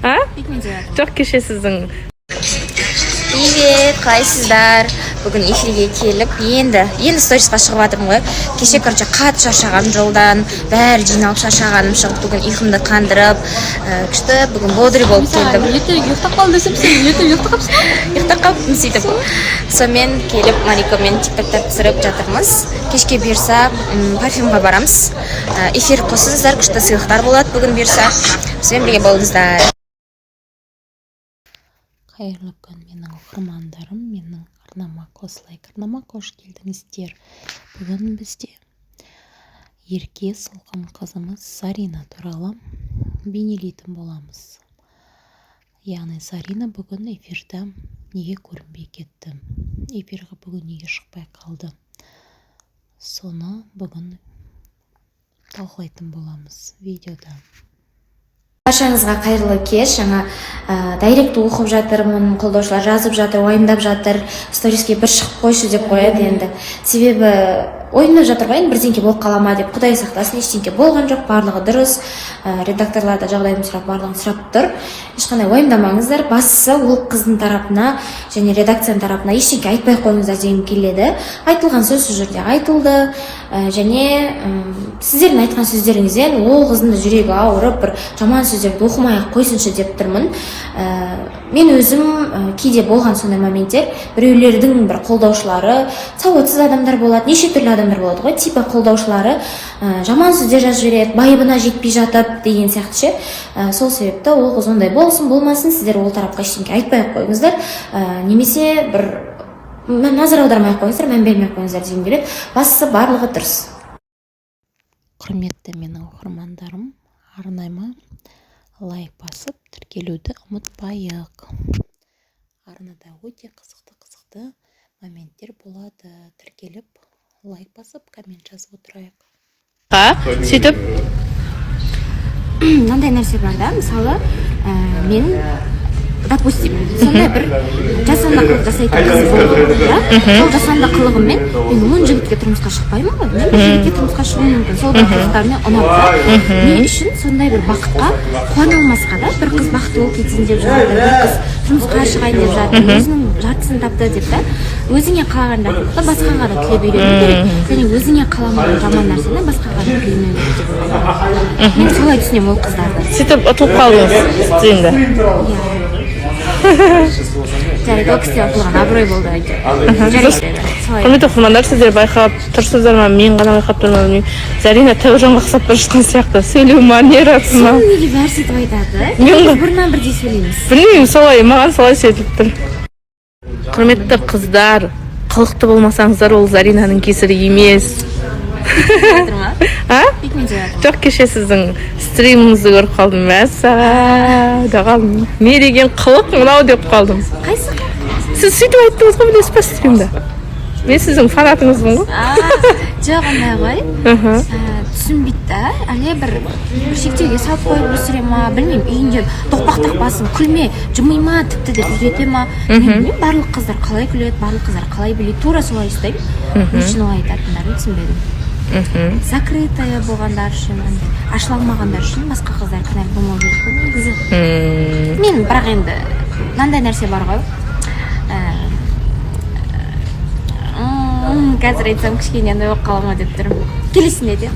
А? Жоқ, кеше сіздің. Привет, қалайсыздар? Бүгін эфирге келіп, енді сторисқа шығып жатырмын ғой. Кеше короче қатты шаршаған жолдан, бәрі жиналып шаршағаным шығып, бүгін ұйқымды қандырып, күшті бүгін бодрый болып келдім. Ұйықтап қалды десем, сен ұйықтап қалыпсың ба? Ұйықтап қалыппын сөйтіп. Сонымен келіп, Марикамен тиктоктар түсіріп жатырмыз. Кешке бұйырса парфюмға барамыз. Эфир қосыңыздар, күшті сыйлықтар болады бүгін бұйырса. Бізбен бірге болыңыздар. Қайырлы күн менің оқырмандарым, менің арнама қош келдіңіздер. Бүгін бізде ерке сылқым қызымыз Зарина туралы бейнелейтін боламыз. Яғни Зарина бүгін эфирді неге көрінбей кетті? Эфирге бүгін неге шықпай қалды? Соны бүгін талқылайтын боламыз видеода. Баршаңызға қайырлы кеш. Жаңа дайректті оқып жатырмын, қолдаушылар жазып жатыр, уайымдап жатыр, сториске бір шығып қойшы деп қояды енді. Себебі ойымдап жатыр ғой, бірдеңке болып қала ма деп. Құдай сақтасын, ештеңке болған жоқ, барлығы дұрыс. Редакторлар да жағдайымды сұрап, барлығын сұрап тұр. Ешқандай уайымдамаңыздар. Бастысы ол қыздың тарапына және редакцияның тарапына ештеңке айтпай қойыңыздар дегім келеді. Айтылған сөз сол жерде айтылды. Және сіздердің айтқан сөздеріңізден ол қыздың жүрегі ауырып, бір жаман сөздерді оқымай-ақ қойсыншы деп тұрмын. Мен өзім кейде болған сондай моменттер, біреулердің бір қолдаушылары, сауатсыз адамдар болады, неше түрлі адамдар болады ғой, типа қолдаушылары жаман сөздер жазып жібереді, байыбына жетпей жатып деген сияқты ше. Сол себепті ол қыз ондай болсын, болмасын, сіздер ол тарапқа ештеңке айтпай-ақ қойыңыздар, немесе бір назар аудармай-ақ қойыңыздар, мән бермей-ақ қойыңыздар дегім келеді. Бастысы барлығы дұрыс. Құрметті менің оқырмандарым, арнайма лайк басып тіркелуді ұмытпайық. Арнада өте қызықты моменттер болады. Тіркеліп, лайк басып, коммент жазып отырайық. Сөйтіп мынандай нәрсе бар да, мысалы мен допустим сондай бір жасанды қылық жасайтын қыз болды, сол жасанды қылығыммен мен 10 жігітке тұрмысқа шықпаймын ғой, мен бір жігітке тұрмысқа шығуым мүмкін, сол қылықтарымен ұнап. Мен үшін сондай бір бақытқа қуана алмасқа да, бір қыз бақытты болып кетсін деп жатыр, бір қыз тұрмысқа шығайын деп жатыр, өзінің жартысын тапты деп та, өзіңе қалаған жақты басқаға да тілеп үйрену керек, және өзіңе қаламаған жаман нәрсені басқаға да тілемеу керек деп ойлаймын. Мен солай түсінемін ол қыздарды. сөйтіп ұтылып қалдыңыз енді. Жарайды, ол кісіге ұтылған абырой болды әйтеуір. Құрметті оқырмандар, сіздер байқап тұрсыздар ма, мен ғана байқап тұрмын. Зарина тәуіржанға ұқсап бара жатқан сияқты, сөйлеу манерасы ма? Сен неге бәрі сөйтіп айтады? Біз бұрыннан бірдей сөйлейміз. Білмеймін, солай, маған солай сөйтіп тұр. Құрметті қыздар, қылықты болмасаңыздар, ол Заринаның кесірі емес. Жоқ, кеше сіздің стриміңізді көріп қалдым. Не деген қылық мынау деп қалдым. Қайсы? Сіз сөйтіп айттыңыз ғой, білесіз ба стримді? Мен сіздің фанатыңызбын ғой. Жоқ, ондай ғой. Түсінбейді, әлі бір шектеуге салып қойып өсіре ма, білмеймін, үйінде тоқпақтақ басын күлме, жымый ма, тіпті деп үйрете ма. Мен барлық қыздар қалай күледі, барлық қыздар қалай біледі, тура солай істеймін. Мен үшін олай айтатындарын түсінбедім. Закрытая болғандар үшін, ашыла алмағандар үшін басқа қыздар кінәлі болмау керек қой негізі. Мен бірақ енді мынандай нәрсе бар ғой. Қазір айтсам кішкене андай болып қала ма деп тұрмын. Келесіне де